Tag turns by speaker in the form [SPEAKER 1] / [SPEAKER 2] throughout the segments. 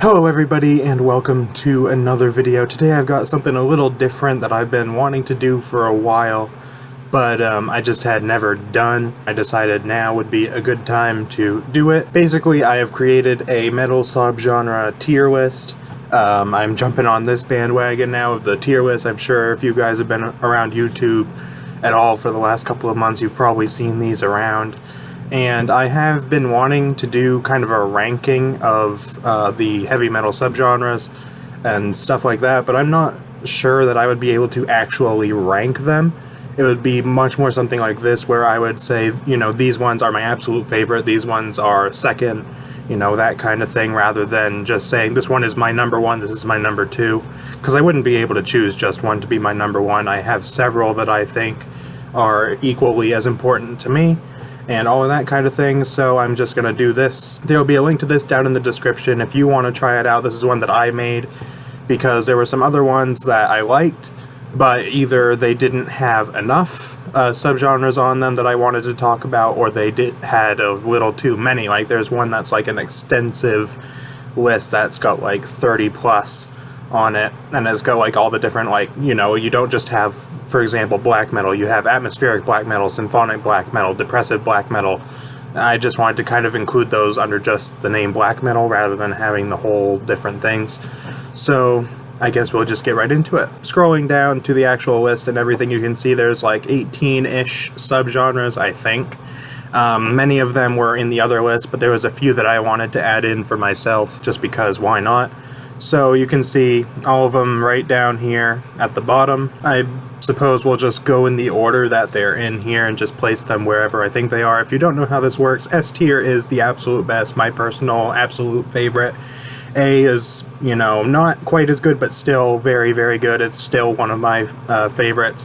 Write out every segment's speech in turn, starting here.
[SPEAKER 1] Hello everybody and welcome to another video. Today I've got something a little different that I've been wanting to do for a while, but I just had never done. I decided now would be a good time to do it. Basically, I have created a metal subgenre tier list. I'm jumping on this bandwagon now of the tier list. I'm sure if you guys have been around YouTube at all for the last couple of months, you've probably seen these around. And I have been wanting to do kind of a ranking of the heavy metal subgenres and stuff like that, but I'm not sure that I would be able to actually rank them. It would be much more something like this, where I would say, you know, these ones are my absolute favorite, these ones are second, you know, that kind of thing, rather than just saying this one is my number one, this is my number two, because I wouldn't be able to choose just one to be my number one. I have several that I think are equally as important to me, and all of that kind of thing, so I'm just going to do this. There will be a link to this down in the description if you want to try it out. This is one that I made because there were some other ones that I liked, but either they didn't have enough subgenres on them that I wanted to talk about, or they had a little too many. Like there's one that's like an extensive list that's got like 30 plus on it, and it's got like all the different, like, you know, you don't just have, for example, black metal, you have atmospheric black metal, symphonic black metal, depressive black metal. I just wanted to kind of include those under just the name black metal rather than having the whole different things. So I guess we'll just get right into it. Scrolling down to the actual list and everything, you can see there's like 18-ish subgenres, I think. Many of them were in the other list, but there was a few that I wanted to add in for myself just because why not. So you can see all of them right down here at the bottom. I suppose we'll just go in the order that they're in here and just place them wherever I think they are. If you don't know how this works, S tier is the absolute best, my personal absolute favorite. A is, you know, not quite as good, but still very, very good. It's still one of my favorites.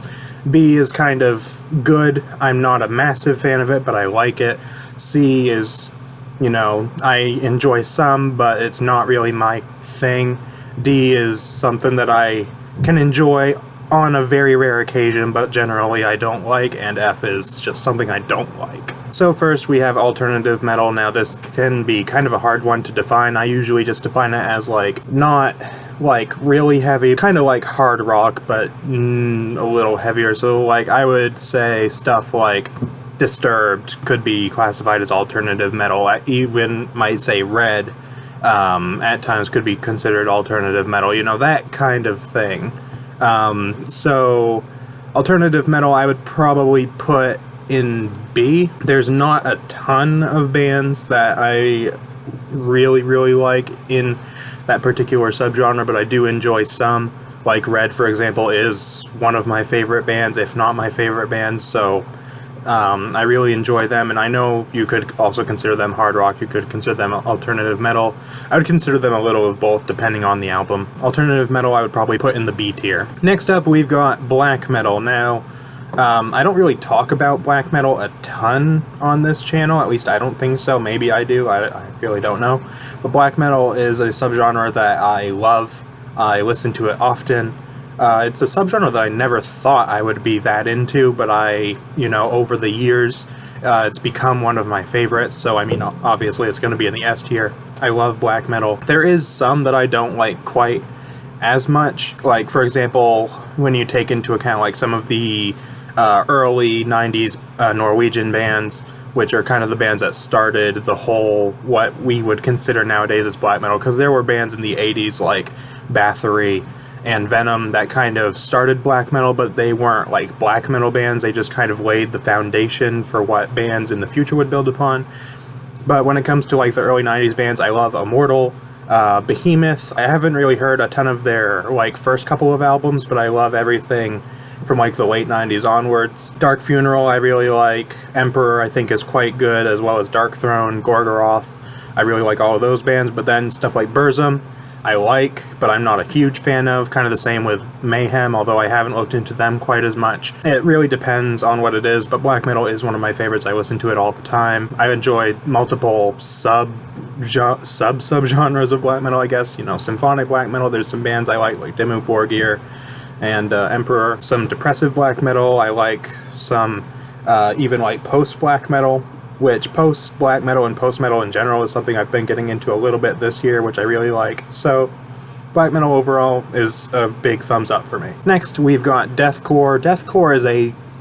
[SPEAKER 1] B is kind of good. I'm not a massive fan of it, but I like it. C is, you know, I enjoy some, but it's not really my thing. D is something that I can enjoy on a very rare occasion, but generally I don't like, and F is just something I don't like. So first we have alternative metal. Now this can be kind of a hard one to define. I usually just define it as like, not like really heavy, kind of like hard rock, but a little heavier. So like I would say stuff like Disturbed could be classified as alternative metal. I even might say Red at times could be considered alternative metal, you know, that kind of thing. So alternative metal I would probably put in B. There's not a ton of bands that I really like in that particular subgenre, but I do enjoy some. Like Red, for example, is one of my favorite bands, if not my favorite band, so I really enjoy them, and I know you could also consider them hard rock, you could consider them alternative metal. I would consider them a little of both depending on the album. Alternative metal I would probably put in the B tier. Next up we've got black metal. Now, I don't really talk about black metal a ton on this channel, at least I don't think so. Maybe I do, I really don't know. But black metal is a subgenre that I love. I listen to it often. It's a subgenre that I never thought I would be that into, but you know, over the years, it's become one of my favorites, so I mean, obviously it's going to be in the S tier. I love black metal. There is some that I don't like quite as much, like, for example, when you take into account, like, some of the early 90s Norwegian bands, which are kind of the bands that started the whole, what we would consider nowadays as black metal, because there were bands in the 80s like Bathory and Venom that kind of started black metal, but they weren't like black metal bands, they just kind of laid the foundation for what bands in the future would build upon. But when it comes to like the early 90s bands, I love Immortal, Behemoth. I haven't really heard a ton of their like first couple of albums, but I love everything from like the late 90s onwards. Dark Funeral I really like, Emperor I think is quite good, as well as Dark Throne, Gorgoroth. I really like all of those bands, but then stuff like Burzum I like, but I'm not a huge fan of. Kind of the same with Mayhem, although I haven't looked into them quite as much. It really depends on what it is, but black metal is one of my favorites. I listen to it all the time. I enjoy multiple subgenres of black metal, I guess. You know, symphonic black metal, there's some bands I like Dimmu Borgir and Emperor. Some depressive black metal, I like some even like post-black metal, which post-black metal and post-metal in general is something I've been getting into a little bit this year, which I really like. So black metal overall is a big thumbs up for me. Next, we've got deathcore. Deathcore is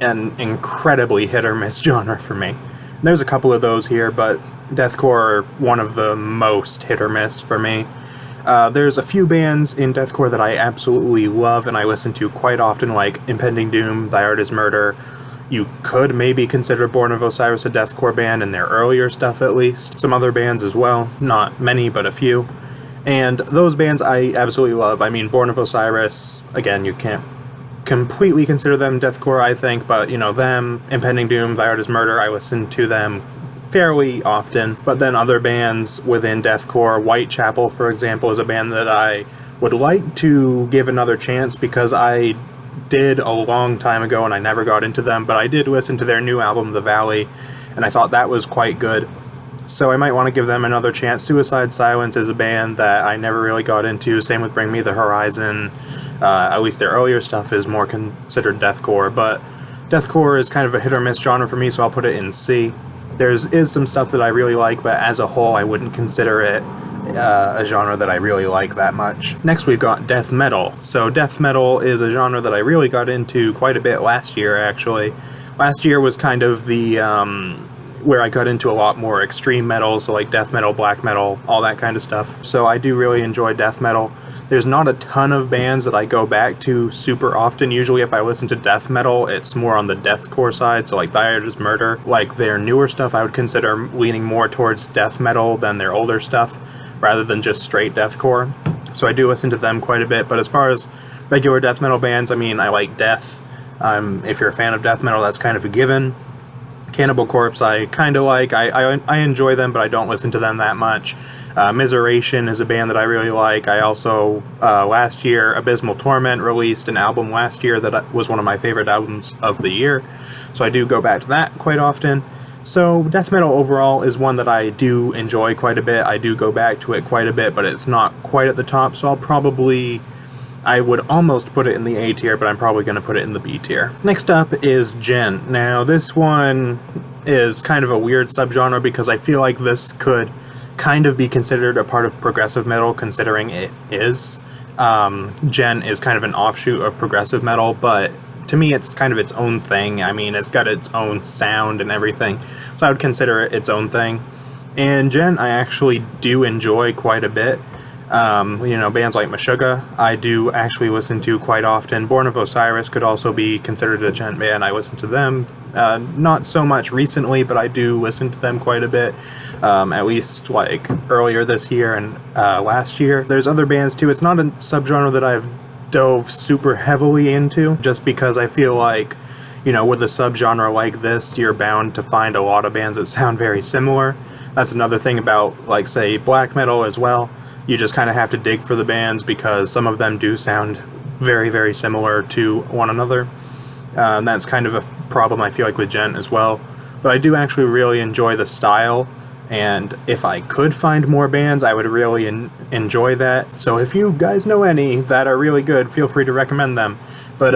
[SPEAKER 1] an incredibly hit-or-miss genre for me. There's a couple of those here, but deathcore are one of the most hit-or-miss for me. There's a few bands in deathcore that I absolutely love and I listen to quite often, like Impending Doom, Thy Art Is Murder. You could maybe consider Born of Osiris a deathcore band in their earlier stuff at least. Some other bands as well, not many, but a few. And those bands I absolutely love. I mean, Born of Osiris, again, you can't completely consider them deathcore, I think, but, you know, them, Impending Doom, Thy Art Is Murder, I listen to them fairly often. But then other bands within deathcore, Whitechapel, for example, is a band that I would like to give another chance because I did a long time ago and I never got into them, but I did listen to their new album, The Valley, and I thought that was quite good. So I might want to give them another chance. Suicide Silence is a band that I never really got into. Same with Bring Me the Horizon. At least their earlier stuff is more considered deathcore, but deathcore is kind of a hit or miss genre for me, so I'll put it in C. Is some stuff that I really like, but as a whole I wouldn't consider it a genre that I really like that much. Next we've got death metal. So death metal is a genre that I really got into quite a bit last year, actually. Last year was kind of the where I got into a lot more extreme metal, so like death metal, black metal, all that kind of stuff. So I do really enjoy death metal. There's not a ton of bands that I go back to super often. Usually if I listen to death metal, it's more on the deathcore side, so like Thy Art Is Murder. Like their newer stuff I would consider leaning more towards death metal than their older stuff, rather than just straight deathcore. So I do listen to them quite a bit, but as far as regular death metal bands, I mean, I like Death. If you're a fan of death metal, that's kind of a given. Cannibal Corpse I kind of like. I enjoy them, but I don't listen to them that much. Miseration is a band that I really like. I also, last year, Abysmal Torment released an album last year that was one of my favorite albums of the year, so I do go back to that quite often. So death metal overall is one that I do enjoy quite a bit. I do go back to it quite a bit, but it's not quite at the top, so I would almost put it in the A tier, but I'm probably going to put it in the B tier. Next up is Gen. Now this one is kind of a weird subgenre because I feel like this could kind of be considered a part of progressive metal, considering it is. Gen is kind of an offshoot of progressive metal, but to me it's kind of its own thing. I mean, it's got its own sound and everything, so I would consider it its own thing. And Gen I actually do enjoy quite a bit. You know, bands like Meshuggah I do actually listen to quite often. Born of Osiris could also be considered a Gen band. I listen to them not so much recently, but I do listen to them quite a bit. At least like earlier this year and last year. There's other bands too. It's not a subgenre that I've dove super heavily into, just because I feel like, you know, with a subgenre like this, you're bound to find a lot of bands that sound very similar. That's another thing about, like, say, black metal as well. You just kind of have to dig for the bands because some of them do sound very, very similar to one another. And that's kind of a problem I feel like with Gen as well. But I do actually really enjoy the style, and if I could find more bands, I would really enjoy that. So if you guys know any that are really good, feel free to recommend them. But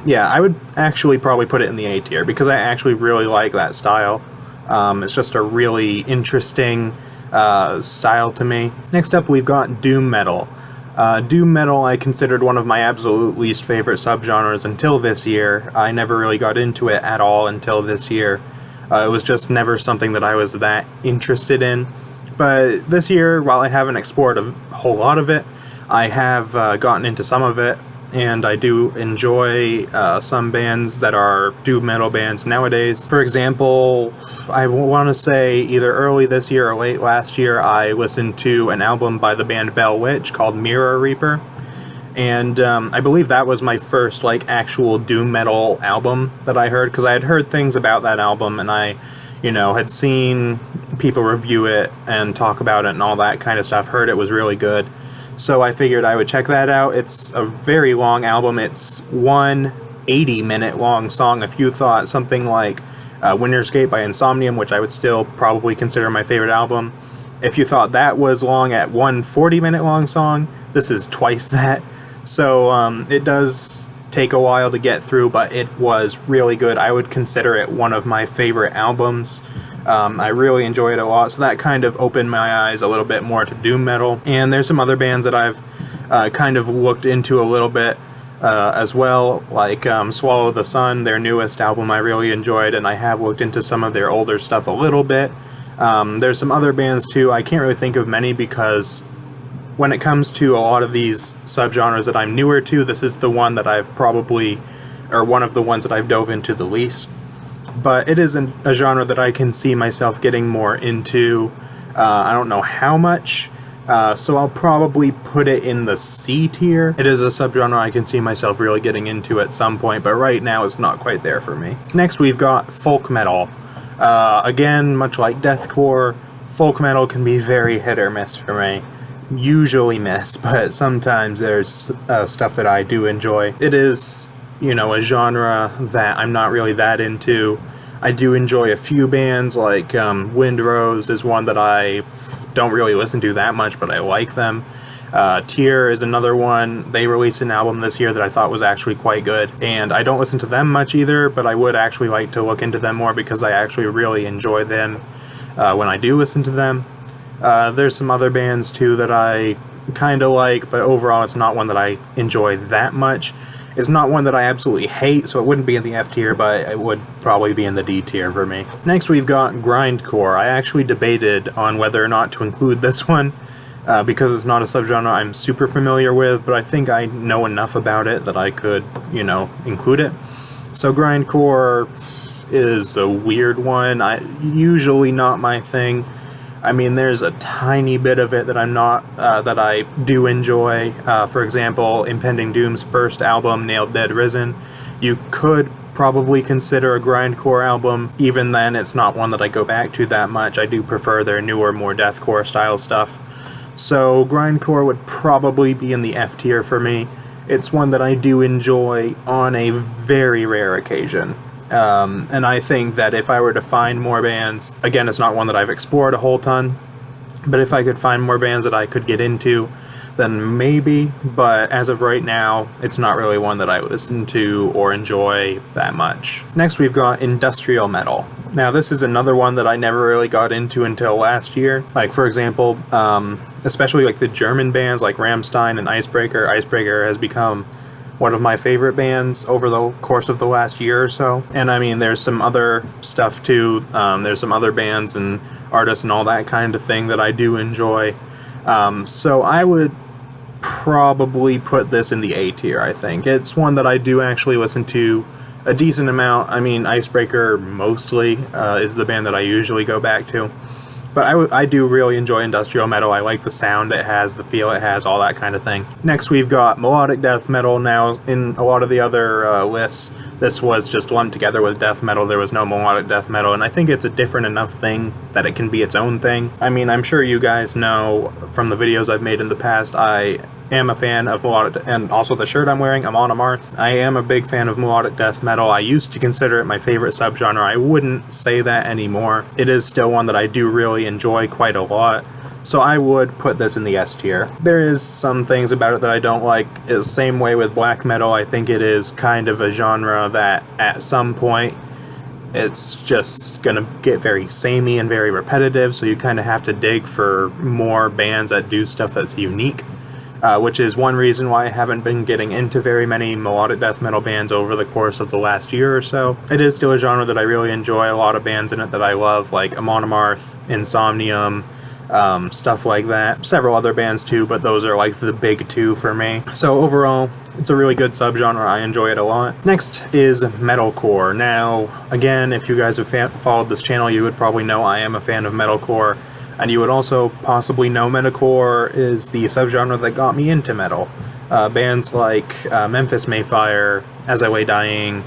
[SPEAKER 1] yeah, I would actually probably put it in the A tier because I actually really like that style. It's just a really interesting style to me. Next up we've got doom metal. Doom metal I considered one of my absolute least favorite subgenres until this year. I never really got into it at all until this year. It was just never something that I was that interested in. But this year, while I haven't explored a whole lot of it, I have gotten into some of it, and I do enjoy some bands that are doom metal bands nowadays. For example, I want to say either early this year or late last year, I listened to an album by the band Bell Witch called Mirror Reaper. And I believe that was my first, like, actual doom metal album that I heard, because I had heard things about that album, and I, you know, had seen people review it and talk about it and all that kind of stuff, heard it was really good. So I figured I would check that out. It's a very long album. It's one 80-minute long song. If you thought something like Winter's Gate by Insomnium, which I would still probably consider my favorite album, if you thought that was long at one 40-minute long song, this is twice that. So it does take a while to get through, but it was really good. I would consider it one of my favorite albums I really enjoy it a lot, so that kind of opened my eyes a little bit more to doom metal. And there's some other bands that I've kind of looked into a little bit as well, like Swallow the Sun, their newest album I really enjoyed, and I have looked into some of their older stuff a little bit. There's some other bands too. I can't really think of many because when it comes to a lot of these subgenres that I'm newer to, this is the one that I've probably, or one of the ones that I've dove into the least. But it is a genre that I can see myself getting more into. I don't know how much, so I'll probably put it in the C tier. It is a subgenre I can see myself really getting into at some point, but right now it's not quite there for me. Next we've got folk metal. Again, much like deathcore, folk metal can be very hit or miss for me. Usually miss, but sometimes there's stuff that I do enjoy. It is, you know, a genre that I'm not really that into. I do enjoy a few bands, like Windrose is one that I don't really listen to that much, but I like them. Tyr is another one. They released an album this year that I thought was actually quite good, and I don't listen to them much either, but I would actually like to look into them more because I actually really enjoy them when I do listen to them. There's some other bands too that I kind of like, but overall it's not one that I enjoy that much. It's not one that I absolutely hate, so it wouldn't be in the F tier, but it would probably be in the D tier for me. Next we've got Grindcore. I actually debated on whether or not to include this one, because it's not a subgenre I'm super familiar with, but I think I know enough about it that I could, you know, include it. So Grindcore is a weird one. Usually not my thing. I mean, there's a tiny bit of it that I'm not, that I do enjoy. For example, Impending Doom's first album, Nailed Dead Risen, you could probably consider a grindcore album. Even then, it's not one that I go back to that much. I do prefer their newer, more deathcore style stuff. So grindcore would probably be in the F tier for me. It's one that I do enjoy on a very rare occasion. And I think that if I were to find more bands, again, it's not one that I've explored a whole ton, but if I could find more bands that I could get into, then maybe, but as of right now, it's not really one that I listen to or enjoy that much. Next we've got industrial metal. Now this is another one that I never really got into until last year. Like, for example, especially like the German bands like Rammstein and Icebreaker. Icebreaker has become one of my favorite bands over the course of the last year or so. And I mean, there's some other stuff too. There's some other bands and artists and all that kind of thing that I do enjoy. So I would probably put this in the A tier, I think. It's one that I do actually listen to a decent amount. I mean, Icebreaker mostly is the band that I usually go back to. But I do really enjoy industrial metal. I like the sound it has, the feel it has, all that kind of thing. Next we've got melodic death metal. Now, in a lot of the other lists, this was just lumped together with death metal. There was no melodic death metal, and I think it's a different enough thing that it can be its own thing. I mean, I'm sure you guys know from the videos I've made in the past, I am a fan of melodic, and also the shirt I'm wearing, I'm on a Marth. I am a big fan of melodic death metal. I used to consider it my favorite subgenre. I wouldn't say that anymore. It is still one that I do really enjoy quite a lot, so I would put this in the S tier. There is some things about it that I don't like. It's the same way with black metal. I think it is kind of a genre that at some point it's just gonna get very samey and very repetitive, so you kind of have to dig for more bands that do stuff that's unique. Which is one reason why I haven't been getting into very many melodic death metal bands over the course of the last year or so. It is still a genre that I really enjoy, a lot of bands in it that I love, like Amon Amarth, Insomnium, stuff like that. Several other bands too, but those are like the big two for me. So overall, it's a really good subgenre. I enjoy it a lot. Next is metalcore. Now, again, if you guys have followed this channel, you would probably know I am a fan of metalcore. And you would also possibly know metalcore is the subgenre that got me into metal. Bands like Memphis Mayfire, As I Lay Dying,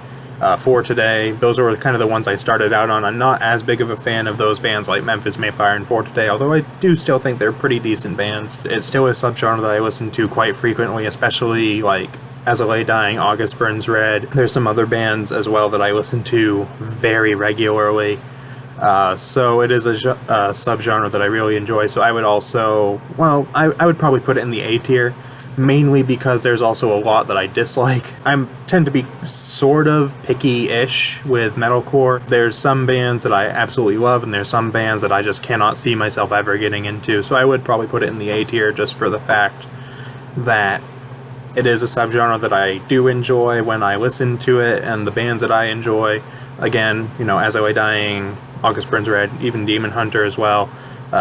[SPEAKER 1] For Today, those were kind of the ones I started out on. I'm not as big of a fan of those bands like Memphis Mayfire and For Today, although I do still think they're pretty decent bands. It's still a subgenre that I listen to quite frequently, especially like As I Lay Dying, August Burns Red. There's some other bands as well that I listen to very regularly. So it is a subgenre that I really enjoy, so I would also, well, I would probably put it in the A tier, mainly because there's also a lot that I dislike. I tend to be sort of picky-ish with metalcore. There's some bands that I absolutely love, and there's some bands that I just cannot see myself ever getting into, so I would probably put it in the A tier just for the fact that it is a subgenre that I do enjoy when I listen to it, and the bands that I enjoy, again, you know, As I Lay Dying, August Burns Red, even Demon Hunter as well,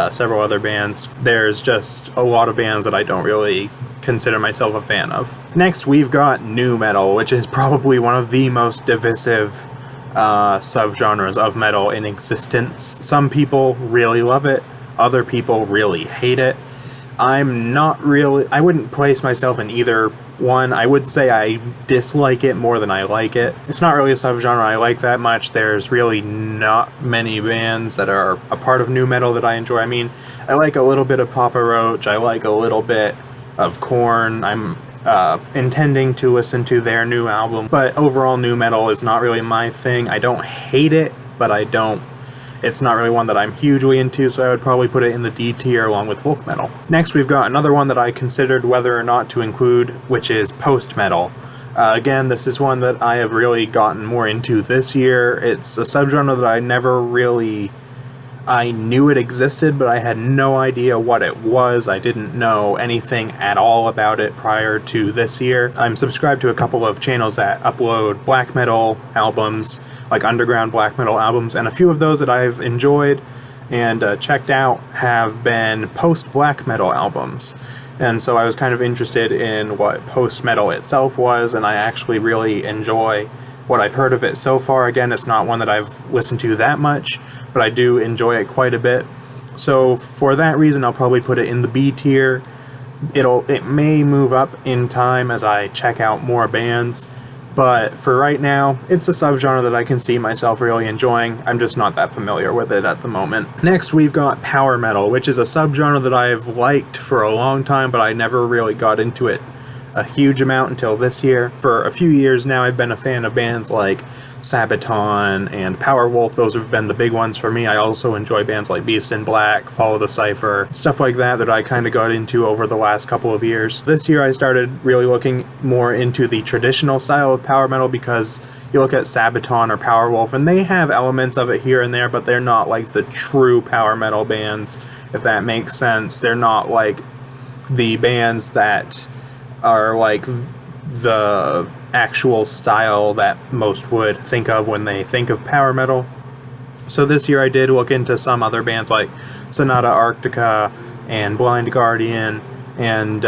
[SPEAKER 1] several other bands. There's just a lot of bands that I don't really consider myself a fan of. Next, we've got nu metal, which is probably one of the most divisive subgenres of metal in existence. Some people really love it, other people really hate it. I wouldn't place myself in either one. I would say I dislike it more than I like it. It's not really a subgenre I like that much. There's really not many bands that are a part of nu metal that I enjoy. I mean, I like a little bit of Papa Roach, I like a little bit of Korn. I'm intending to listen to their new album, but overall nu metal is not really my thing. I don't hate it, but it's not really one that I'm hugely into, so I would probably put it in the D tier along with folk metal. Next, we've got another one that I considered whether or not to include, which is post-metal. Again, this is one that I have really gotten more into this year. It's a subgenre that I knew it existed, but I had no idea what it was. I didn't know anything at all about it prior to this year. I'm subscribed to a couple of channels that upload black metal albums, like underground black metal albums, and a few of those that I've enjoyed and checked out have been post-black metal albums. And so I was kind of interested in what post-metal itself was, and I actually really enjoy what I've heard of it so far. Again, it's not one that I've listened to that much, but I do enjoy it quite a bit. So for that reason, I'll probably put it in the B tier. It may move up in time as I check out more bands, but for right now, it's a subgenre that I can see myself really enjoying. I'm just not that familiar with it at the moment. Next, we've got power metal, which is a subgenre that I've liked for a long time, but I never really got into it a huge amount until this year. For a few years now, I've been a fan of bands like Sabaton and Powerwolf. Those have been the big ones for me. I also enjoy bands like Beast in Black, Follow the Cypher, stuff like that I kind of got into over the last couple of years. This year I started really looking more into the traditional style of power metal, because you look at Sabaton or Powerwolf and they have elements of it here and there, but they're not like the true power metal bands, if that makes sense. They're not like the bands that are like the actual style that most would think of when they think of power metal. So this year I did look into some other bands like Sonata Arctica and Blind Guardian and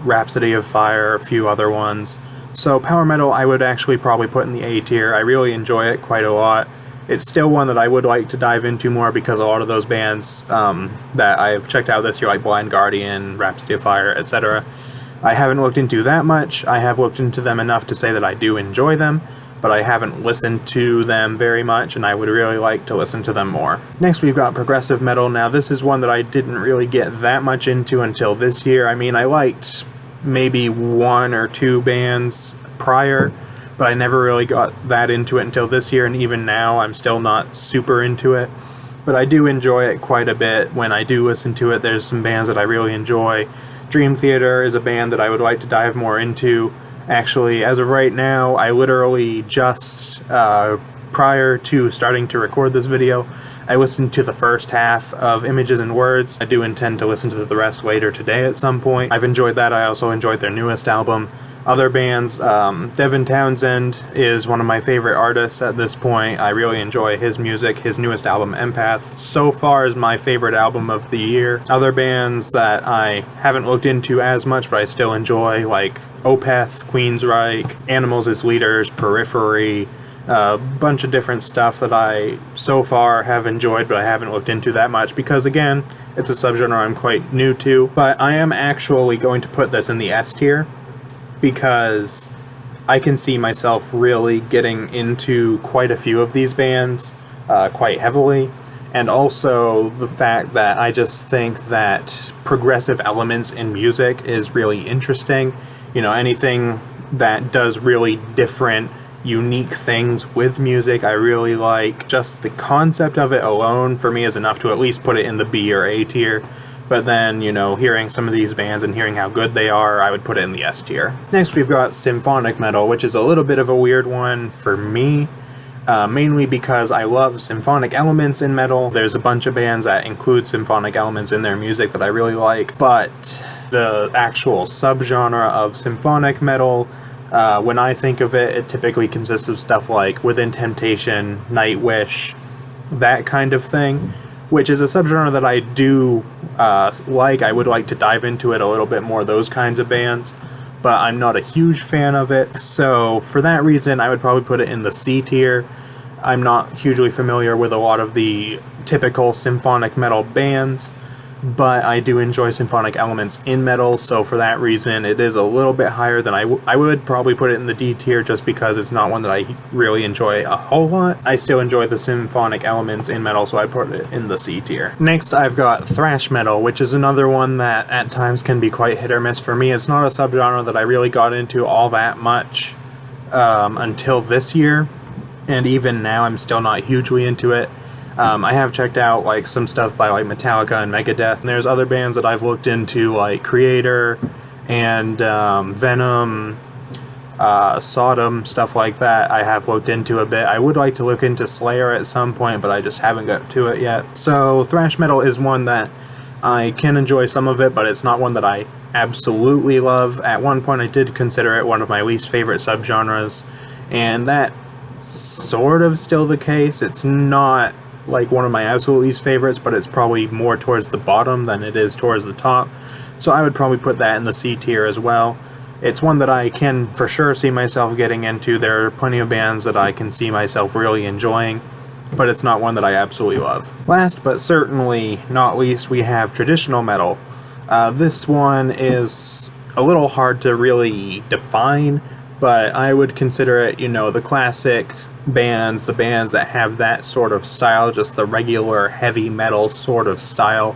[SPEAKER 1] Rhapsody of Fire, a few other ones. So power metal I would actually probably put in the A tier. I really enjoy it quite a lot. It's still one that I would like to dive into more, because a lot of those bands that I've checked out this year, like Blind Guardian, Rhapsody of Fire, etc., I haven't looked into that much. I have looked into them enough to say that I do enjoy them, but I haven't listened to them very much, and I would really like to listen to them more. Next, we've got progressive metal. Now, this is one that I didn't really get that much into until this year. I mean, I liked maybe one or two bands prior, but I never really got that into it until this year, and even now, I'm still not super into it. But I do enjoy it quite a bit when I do listen to it. There's some bands that I really enjoy. Dream Theater is a band that I would like to dive more into. Actually, as of right now, I literally just, prior to starting to record this video, I listened to the first half of Images and Words. I do intend to listen to the rest later today at some point. I've enjoyed that. I also enjoyed their newest album. Other bands, Devin Townsend is one of my favorite artists at this point. I really enjoy his music. His newest album, Empath, so far is my favorite album of the year. Other bands that I haven't looked into as much, but I still enjoy, like Opeth, Queensryche, Animals as Leaders, Periphery, a bunch of different stuff that I so far have enjoyed, but I haven't looked into that much because, again, it's a subgenre I'm quite new to. But I am actually going to put this in the S tier, because I can see myself really getting into quite a few of these bands quite heavily, and also the fact that I just think that progressive elements in music is really interesting. You know, anything that does really different, unique things with music, I really like. Just the concept of it alone for me is enough to at least put it in the B or A tier. But then, you know, hearing some of these bands and hearing how good they are, I would put it in the S tier. Next, we've got Symphonic Metal, which is a little bit of a weird one for me. Mainly because I love symphonic elements in metal. There's a bunch of bands that include symphonic elements in their music that I really like, but the actual subgenre of symphonic metal, when I think of it, it typically consists of stuff like Within Temptation, Nightwish, that kind of thing, which is a subgenre that I do like. I would like to dive into it a little bit more, those kinds of bands, but I'm not a huge fan of it. So for that reason, I would probably put it in the C tier. I'm not hugely familiar with a lot of the typical symphonic metal bands, but I do enjoy symphonic elements in metal, so for that reason it is a little bit higher than I would probably put it in the D tier, just because it's not one that I really enjoy a whole lot. I still enjoy the symphonic elements in metal, so I put it in the C tier. Next, I've got Thrash Metal, which is another one that at times can be quite hit or miss for me. It's not a subgenre that I really got into all that much until this year, and even now I'm still not hugely into it. I have checked out like some stuff by like Metallica and Megadeth, and there's other bands that I've looked into like Creator and Venom, Sodom, stuff like that. I have looked into a bit. I would like to look into Slayer at some point, but I just haven't got to it yet. So thrash metal is one that I can enjoy some of it, but it's not one that I absolutely love. At one point I did consider it one of my least favorite subgenres, and that's sort of still the case. It's not like one of my absolute least favorites, but it's probably more towards the bottom than it is towards the top, so I would probably put that in the C tier as well. It's one that I can for sure see myself getting into. There are plenty of bands that I can see myself really enjoying, but it's not one that I absolutely love. Last but certainly not least, we have traditional metal. This one is a little hard to really define, but I would consider it, you know, the classic bands, the bands that have that sort of style, just the regular heavy metal sort of style.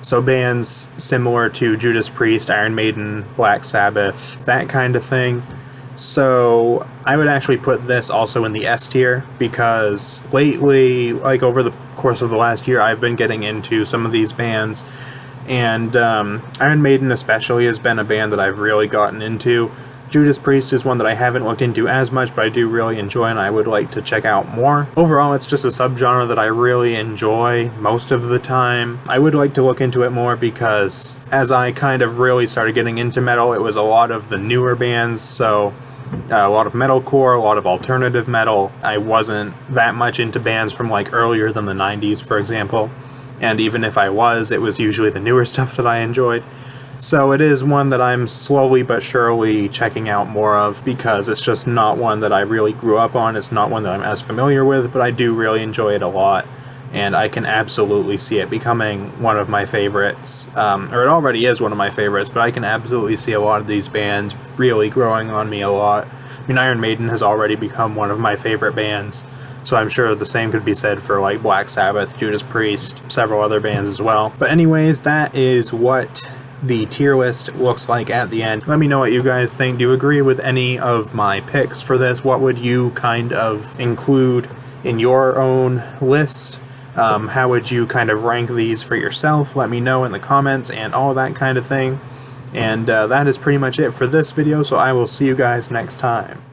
[SPEAKER 1] So bands similar to Judas Priest, Iron Maiden, Black Sabbath, that kind of thing. So I would actually put this also in the S tier, because lately, like over the course of the last year, I've been getting into some of these bands, and Iron Maiden especially has been a band that I've really gotten into. Judas Priest is one that I haven't looked into as much, but I do really enjoy and I would like to check out more. Overall, it's just a subgenre that I really enjoy most of the time. I would like to look into it more, because as I kind of really started getting into metal, it was a lot of the newer bands, so a lot of metalcore, a lot of alternative metal. I wasn't that much into bands from like earlier than the 90s, for example, and even if I was, it was usually the newer stuff that I enjoyed. So it is one that I'm slowly but surely checking out more of, because it's just not one that I really grew up on. It's not one that I'm as familiar with, but I do really enjoy it a lot, and I can absolutely see it becoming one of my favorites. Or it already is one of my favorites, but I can absolutely see a lot of these bands really growing on me a lot. I mean, Iron Maiden has already become one of my favorite bands, so I'm sure the same could be said for like Black Sabbath, Judas Priest, several other bands as well. But anyways, that is what the tier list looks like at the end. Let me know what you guys think. Do you agree with any of my picks for this? What would you kind of include in your own list? How would you kind of rank these for yourself? Let me know in the comments and all that kind of thing. And that is pretty much it for this video, so I will see you guys next time.